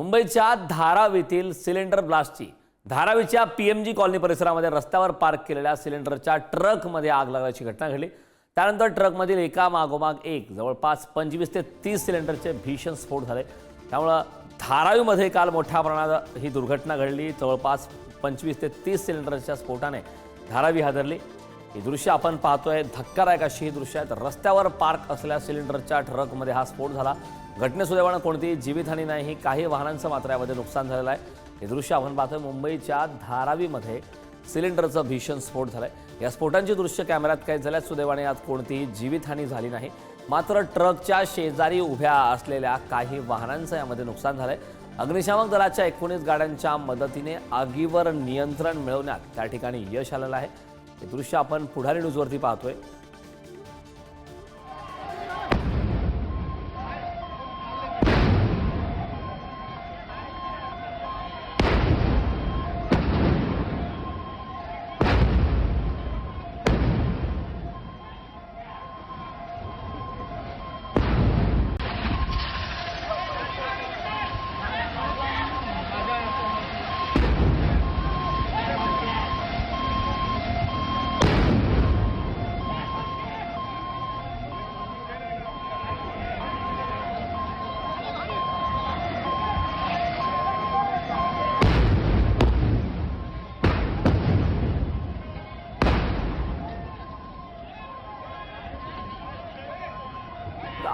मुंबईच्या धारावीतील cylinder ब्लास्टची धारावीच्या PMG colony परिसरामध्ये रस्त्यावर पार्क केलेल्या सिलेंडरच्या ट्रकमध्ये आग लागल्याची घटना घडली। त्यानंतर ट्रकमधील एका मागोमाग एक जवळपास 25 ते 30 सिलेंडरचे भीषण स्फोट झाले। त्यामुळे धारावीमध्ये काल मोठ्या प्रमाणात ही दुर्घटना घडली। जवळपास 25 ते 30 सिलेंडरच्या स्फोटाने धारावी हादरली। ही दृश्य आपण पाहतोय, धक्कादायक अशी ही दृश्य आहेत। रस्त्यावर पार्क असलेल्या सिलेंडरच्या ट्रकमध्ये हा स्फोट झाला। घटनेसुदैवाने कोणतीही जीवितहानी नाही, काही वाहनांचं मात्र यामध्ये नुकसान झालेलं आहे। हे दृश्य आपण पाहतोय, मुंबईच्या धारावीमध्ये सिलेंडरचा भीषण स्फोट झालाय। या स्फोटांची दृश्य कॅमेऱ्यात कैद झाल्यात। सुदैवाने यात कोणतीही जीवितहानी झाली नाही, मात्र ट्रकच्या शेजारी उभ्या असलेल्या काही वाहनांचं यामध्ये नुकसान झालंय। अग्निशामक दलाच्या 19 गाड्यांच्या मदतीने आगीवर नियंत्रण मिळवण्यात त्या ठिकाणी यश आलेलं आहे। हे दृश्य आपण पुढारी न्यूजवरती पाहतोय।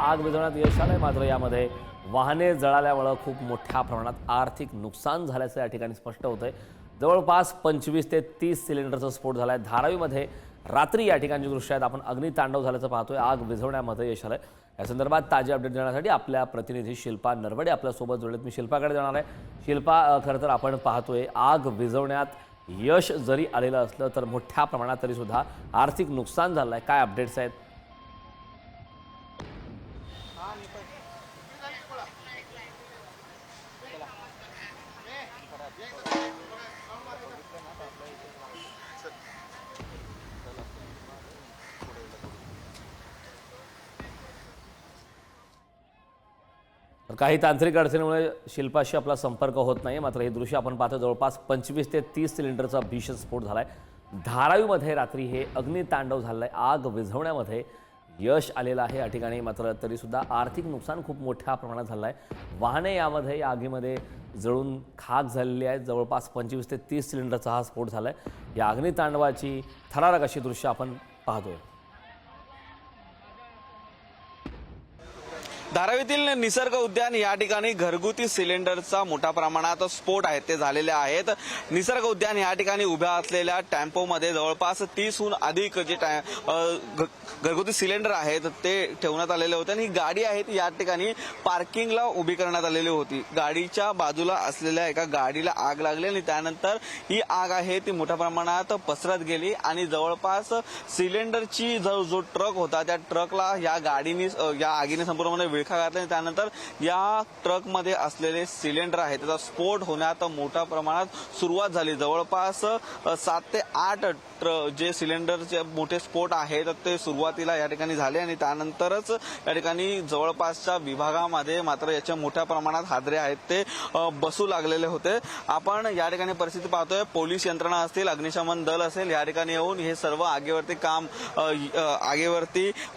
आग विझवण्यात यश आलंय, मात्र यामध्ये वाहने जळाल्यामुळे खूप मोठ्या प्रमाणात आर्थिक नुकसान झाल्याचं या ठिकाणी स्पष्ट होतंय। जवळपास 25 ते 30 सिलेंडरचा स्फोट झालाय। धारावीमध्ये रात्री या ठिकाणची दृश्य आहेत, आपण अग्नितांडव झाल्याचं पाहतोय। आग विझवण्यामध्ये यश आलंय। या संदर्भात ताजे अपडेट देण्यासाठी आपल्या प्रतिनिधी शिल्पा नरवडे आपल्यासोबत जोडलेत। मी शिल्पाकडे जाणार आहे। शिल्पा, खरं तर आपण पाहतोय आग विझवण्यात यश जरी आलेलं असलं तर मोठ्या प्रमाणात तरी सुद्धा आर्थिक नुकसान झालंय। काय अपडेट्स आहेत? काही तांत्रिक अडचणीमुळे शिल्पाशी आपला संपर्क होत नाही, मात्र हे दृश्य आपण पाहतो। जवळपास 25 ते 30 सिलेंडरचा भीषण स्फोट झालाय। धारावीमध्ये रात्री हे अग्नितांडव झालंय। आग विझवण्यामध्ये यश आलेलं आहे या ठिकाणी, मात्र तरी सुद्धा आर्थिक नुकसान खूप मोठ्या प्रमाणात झालं आहे। वाहने यामध्ये या आगीमध्ये जळून खाक झालेली आहेत। जवळपास 25 ते 30 सिलेंडरचा हा स्फोट झालाय। या अग्नितांडवाची थरारक अशी दृश्य आपण पाहतोय। धारावीतील निसर्ग उद्यान या ठिकाणी घरगुती सिलेंडरचा मोठ्या प्रमाणात स्फोट आहेत ते झालेले आहेत। निसर्ग उद्यान या ठिकाणी उभ्या असलेल्या टेम्पोमध्ये जवळपास 30हून अधिक जे घरगुती सिलेंडर आहेत ते ठेवण्यात आलेले होते आणि ही गाडी आहे ती या ठिकाणी पार्किंगला उभी करण्यात आलेली होती। गाडीच्या बाजूला असलेल्या एका गाडीला आग लागली आणि त्यानंतर ही आग आहे ती मोठ्या प्रमाणात पसरत गेली आणि जवळपास सिलेंडरची जो ट्रक होता त्या ट्रकला या आगीने संपूर्णपणे विळखा घातला आणि त्यानंतर या ट्रकमध्ये असलेले सिलेंडर आहे त्याचा स्फोट होण्यात मोठ्या प्रमाणात सुरुवात झाली। जवळपास 7 ते 8 जे सिलेंडरचे मोठे स्फोट आहेत ते सुरुवातीला या ठिकाणी झाले आणि त्यानंतरच या ठिकाणी जवळपासच्या विभागामध्ये मात्र याच्या मोठ्या प्रमाणात हादरे आहेत ते बसू लागलेले होते। आपण या ठिकाणी परिस्थिती पाहतोय, पोलीस यंत्रणा असतील, अग्निशमन दल असेल, या ठिकाणी येऊन हे सर्व आगीवरती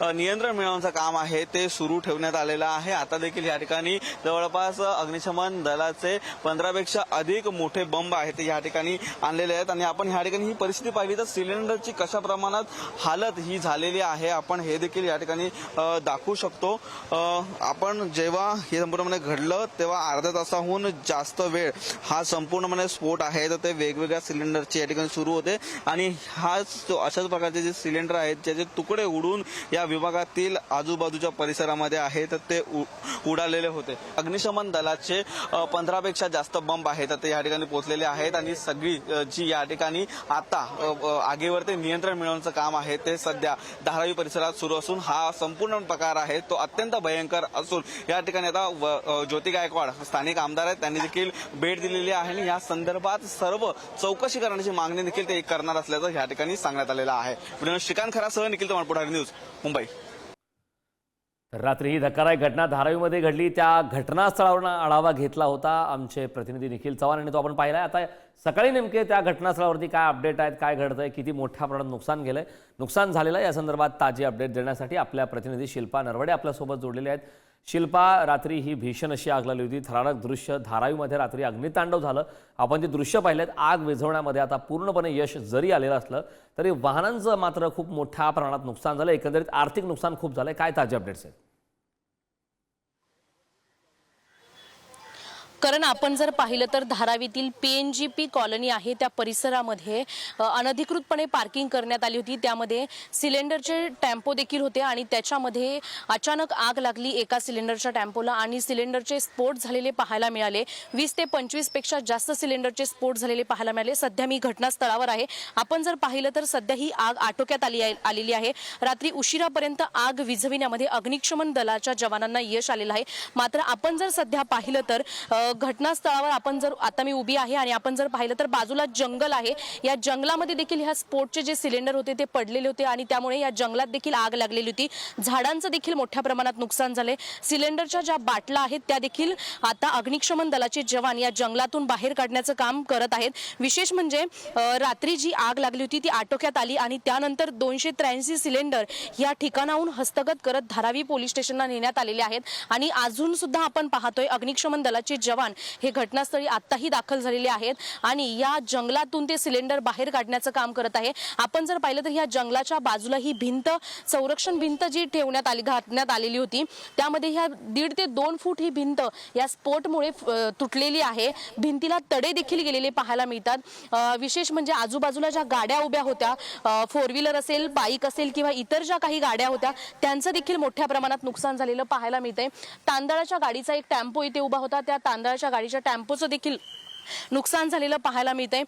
नियंत्रण मिळवण्याचं काम आहे ते सुरू ठेवण्यात आलेलं आहे। आता देखील या ठिकाणी जवळपास अग्निशमन दलाचे 15 पेक्षा अधिक मोठे बंब आहेत ते या ठिकाणी आणलेले आहेत आणि आपण या ठिकाणी ही परिस्थिती पाहिली तर सिलेंडरची कशा प्रमाणात हालत ही झालेली आहे आपण हे देखील या ठिकाणी दाखवू शकतो। आपण जेव्हा हे संपूर्णपणे घडलं तेव्हा अर्ध्या तासाहून जास्त वेळ हा संपूर्णपणे स्फोट आहे तर ते वेगवेगळ्या सिलेंडरचे या ठिकाणी सुरू होते आणि अशाच प्रकारचे जे सिलेंडर आहेत ज्याचे तुकडे उडून या विभागातील आजूबाजूच्या परिसरामध्ये आहेत ते उडालेले होते। अग्निशमन दलाचे 15 पेक्षा जास्त बंब आहेत ते या ठिकाणी पोहोचलेले आहेत आणि सगळी जी या ठिकाणी आता आगीवरती नियंत्रण मिळवण्याचं काम आहे ते सध्या धारावी परिसरात सुरू असून हा संपूर्ण प्रकार आहे तो अत्यंत भयंकर असून या ठिकाणी आता ज्योती गायकवाड स्थानिक आमदार आहेत त्यांनी देखील भेट दिलेली आहे आणि या संदर्भात सर्व चौकशी करण्याची मागणी देखील ते करणार असल्याचं या ठिकाणी सांगण्यात आलेलं आहे। श्रीकांत खरासह निखिल तोंडपुढारी न्यूज, मुंबई। रात्री ही धक्कादायक घटना धारावीमध्ये घडली. त्या घटनास्थळावरून आढावा घेतला होता आमचे प्रतिनिधी निखिल चव्हाण यांनी, तो आपण पाहिला. आता सकाळी नेमके त्या घटनास्थळावरती काय अपडेट आहेत, काय घडतंय, किती मोठ्या प्रमाणात नुकसान झालेलं आहे, या संदर्भात ताजी अपडेट देण्यासाठी आपल्या प्रतिनिधी शिल्पा नरवडे आपल्यासोबत जोडलेले आहेत. शिल्पा, रात्री ही भीषण अशी आग लागली होती. थरारक दृश्य, धारावीमध्ये रात्री अग्नितांडव झालं. आपण जे दृश्य पाहिलेत, आग विझवण्यामध्ये आता पूर्णपणे यश जरी आलेलं असलं तरी वाहनांचं मात्र खूप मोठ्या प्रमाणात नुकसान झालं. एकंदरीत आर्थिक नुकसान खूप झालंय. काय ताजे अपडेट्स आहेत? कारण आपण जर पाहिलं तर धारावीतील PNGP कॉलनी आहे त्या परिसरामध्ये अनधिकृतपणे पार्किंग करण्यात आली होती. त्यामध्ये सिलेंडरचे टेम्पो देखील होते आणि त्याच्यामध्ये अचानक आग लागली एका सिलेंडरच्या टेम्पोला आणि सिलेंडरचे स्फोट झालेले पाहायला मिळाले. 20 ते 25 पेक्षा जास्त सिलेंडरचे स्फोट झालेले पाहायला मिळाले. सध्या मी घटनास्थळावर आहे. आपण जर पाहिलं तर सध्या ही आग आटोक्यात आलेली आहे. रात्री उशिरापर्यंत आग विझविण्यामध्ये अग्निशमन दलाच्या जवानांना यश आलेलं आहे. मात्र आपण जर सध्या पाहिलं तर घटनास्थळावर आपण जर आता मी उभी आहे आणि आपण जर पाहिलं तर बाजूला जंगल आहे. या जंगलामध्ये देखील ह्या स्फोटचे जे सिलेंडर होते ते पडलेले होते आणि त्यामुळे या जंगलात देखील आग लागलेली होती. झाडांचं देखील मोठ्या प्रमाणात नुकसान झाले. सिलेंडरच्या ज्या बाटल्या आहेत त्या देखील आता अग्निशमन दलाचे जवान या जंगलातून बाहेर काढण्याचं काम करत आहेत. विशेष म्हणजे रात्री जी आग लागली होती ती आटोक्यात आली आणि त्यानंतर 283 सिलेंडर या ठिकाणाहून हस्तगत करत धारावी पोलीस स्टेशनला नेण्यात आलेले आहेत आणि अजून सुद्धा आपण पाहतोय अग्निशमन दलाचे जवान हे घटनास्थळी आताही दाखल झालेले आहेत आणि या जंगलातून ते सिलेंडर बाहेर काढण्याचं काम करत आहे. आपण जर पाहिलं तर या जंगलाच्या बाजूला ही भिंत, संरक्षण भिंत जी घातण्यात आलेली होती त्यामध्ये ह्या 1.5 ते 2 फूट ही भिंत या स्फोटमुळे तुटलेली आहे. भिंतीला तडे देखील गेलेले पाहायला मिळतात. विशेष म्हणजे आजूबाजूला ज्या गाड्या उभ्या होत्या, 4 व्हीलर असेल, बाईक असेल किंवा इतर ज्या काही गाड्या होत्या त्यांचं देखील मोठ्या प्रमाणात नुकसान झालेलं पाहायला मिळतंय. तांदळाच्या गाडीचा एक टेम्पो इथे उभा होता. त्या तांदळाच्या गाडीच्या टेम्पोचं देखील नुकसान झालेलं पाहायला मिळतंय.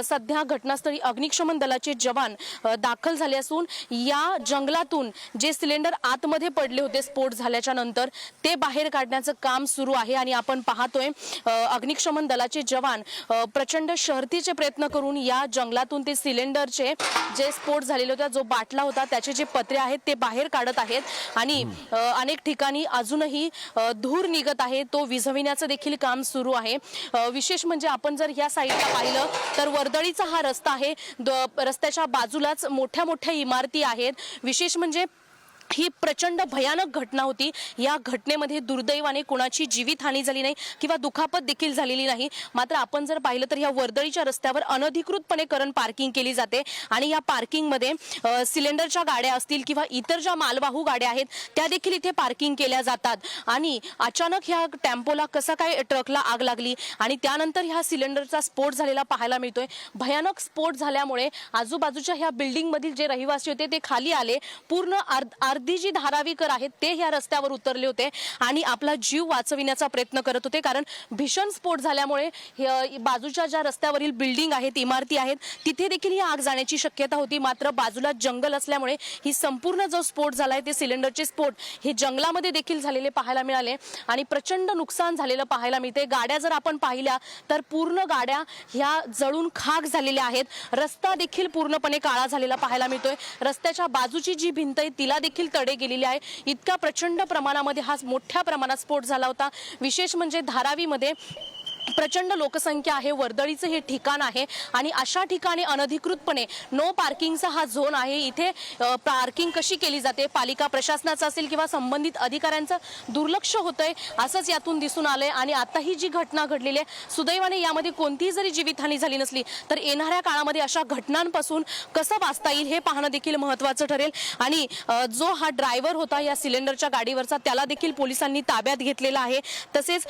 सध्या घटनास्थळी अग्निशमन दलाचे जवान दाखल झाले असून या जंगलातून जे सिलेंडर आतमध्ये पडले होते स्फोट झाल्याच्या नंतर ते बाहेर काढण्याचं काम सुरू आहे आणि आपण पाहतोय अग्निशमन दलाचे जवान प्रचंड शर्थीचे प्रयत्न करून या जंगलातून ते सिलेंडरचे जे स्फोट झालेले होते, जो बाटला होता त्याचे जे पत्रे आहेत ते बाहेर काढत आहेत आणि अनेक ठिकाणी अजूनही धूर निघत आहे, तो विझविण्याचं देखील काम सुरू आहे. विशेष म्हणजे आपण जर या साईडला पाहिलं तर वर्दळीचा हा रस्ता आहे. रस्त्याच्या बाजूलाच मोठ्या मोठ्या इमारती आहेत. विशेष म्हणजे ही प्रचंड भयानक घटना होती. या घटनेमध्ये दुर्दैवाने कुणाची जीवितहानी झाली नाही किंवा दुखापत देखील झालेली नाही. मात्र आपण जर पाहिलं तर या वर्दळीच्या रस्त्यावर अनधिकृतपणे पार्किंग केली जाते आणि या पार्किंगमध्ये सिलेंडरच्या गाड्या असतील किंवा इतर ज्या मालवाहू गाड्या आहेत त्या देखील इथे पार्किंग केल्या जातात. आणि अचानक ह्या टेम्पोला कसा काय ट्रकला आग लागली आणि त्यानंतर ह्या सिलेंडरचा स्फोट झालेला पाहायला मिळतोय. भयानक स्फोट झाल्यामुळे आजूबाजूच्या ह्या बिल्डिंग मधील जे रहिवासी होते ते खाली आले. पूर्ण अर्धी जी धारावीकर आहेत ते ह्या रस्त्यावर उतरले होते आणि आपला जीव वाचविण्याचा प्रयत्न करत होते. कारण भीषण स्फोट झाल्यामुळे बाजूच्या ज्या रस्त्यावरील बिल्डिंग आहेत, इमारती आहेत, तिथे देखील ही आग जाण्याची शक्यता होती. मात्र बाजूला जंगल असल्यामुळे ही संपूर्ण जो स्फोट झालाय ते सिलेंडरचे स्फोट हे जंगलामध्ये देखील झालेले पाहायला मिळाले आणि प्रचंड नुकसान झालेलं पाहायला मिळते. गाड्या जर आपण पाहिल्या तर पूर्ण गाड्या ह्या जळून खाक झालेल्या आहेत. रस्ता देखील पूर्णपणे काळा झालेला पाहायला मिळतोय. रस्त्याच्या बाजूची जी भिंत आहे तिला देखील तडे गेलेले आहे. इतका प्रचंड प्रमाणामध्ये हा मोठ्या प्रमाणात स्फोट झाला होता. विशेष म्हणजे धारावीमध्ये प्रचंड लोकसंख्या आहे. वर्दळीचं हे ठिकाण आहे आणि अशा ठिकाणी अनधिकृतपणे नो पार्किंगचा हा झोन आहे. इथे पार्किंग कशी केली जाते, पालिका प्रशासनाचं असेल किंवा संबंधित अधिकाऱ्यांचं दुर्लक्ष होतंय असंच यातून दिसून आलंय. आणि आता ही जी घटना घडलेली आहे, सुदैवाने यामध्ये कोणतीही जरी जीवितहानी झाली नसली तर येणाऱ्या काळामध्ये अशा घटनांपासून कसं वाचता येईल हे पाहणं देखील महत्त्वाचं ठरेल. आणि जो हा ड्रायव्हर होता या सिलेंडरच्या गाडीवरचा त्याला देखील पोलिसांनी ताब्यात घेतलेला आहे. तसेच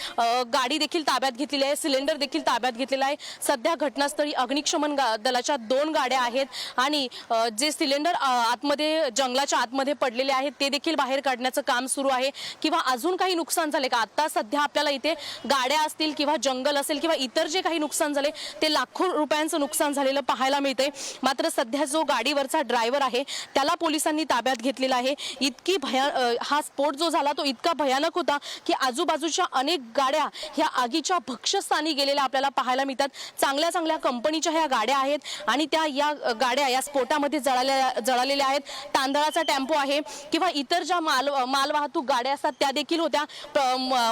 गाडी देखील ताब्यात घेतलेली आहे, सिलेंडर देखील ताब्यात घेतलेला आहे. सध्या घटनास्थळी अग्निशमन दलाच्या 2 गाड्या आहेत आणि जे सिलेंडर आतमध्ये जंगलाच्या आतमध्ये पडलेले आहेत ते देखील बाहेर काढण्याचं काम सुरू आहे. किंवा अजून काही नुकसान झाले का, आता सध्या आपल्याला इथे गाड्या असतील किंवा जंगल असेल किंवा इतर जे काही नुकसान झाले ते लाखो रुपयांचं नुकसान झालेलं पाहायला मिळतंय. मात्र सध्या जो गाडीवरचा ड्रायव्हर आहे त्याला पोलिसांनी ताब्यात घेतलेला आहे. इतकी हा स्फोट जो झाला तो इतका भयानक होता की आजूबाजूच्या अनेक गाड्या ह्या आगीच्या शीर्षस्थानी गेलेल्या आपल्याला पाहायला मिळतात। चांगल्या चांगल्या कंपनीच्या ह्या गाड्या आहेत आणि त्या या गाड्या या स्फोटामध्ये जळालेल्या आहेत। तांदळाचा टेम्पो आहे किंवा इतर ज्या मालवाहतूक गाड्या असतात त्या देखील होत्या।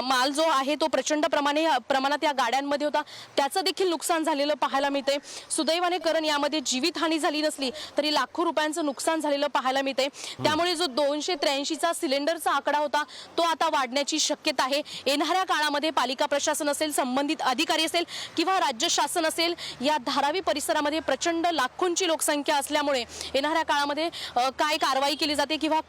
माल जो आहे तो प्रचंड प्रमाणात या गाड्यांमध्ये होता, त्याचं देखील नुकसान झालेलं पाहायला मिळते। सुदैवाने कारण यामध्ये जीवितहानी झाली नसली तरी लाखो रुपयांचं नुकसान झालेलं पाहायला मिळते। त्यामुळे जो 283चा सिलेंडरचा आकडा होता तो आता वाढण्याची शक्यता आहे। येणाऱ्या काळामध्ये पालिका प्रशासन असेल, संबंधित अधिकारी असेल किंवा राज्य शासन असेल, या धारावी परिसरामध्ये प्रचंड लाखोंची लोकसंख्या असल्यामुळे येणाऱ्या काळामध्ये काय कारवाई केली जाते किंवा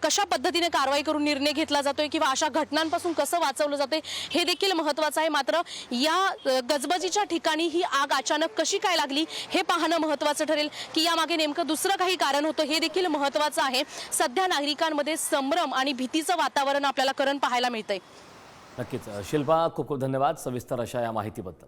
कशा पद्धतीने कारवाई करून निर्णय घेतला जातोय किंवा अशा घटनांपासून कसं वाचवलं जाते हे देखील महत्त्वाचं आहे। मात्र या गजबजीच्या ठिकाणी ही आग अचानक कशी काय लागली हे पाहणं महत्त्वाचं ठरेल की यामागे नेमकं दुसरं काही कारण होतं हे देखील महत्त्वाचं आहे। सध्या नागरिकांमध्ये संभ्रम आणि भीतीचं वातावरण आपल्याला कारण पाहायला मिळतंय। नक्कीच शिल्पा, खूप खूप धन्यवाद सविस्तर अशा या माहितीबद्दल।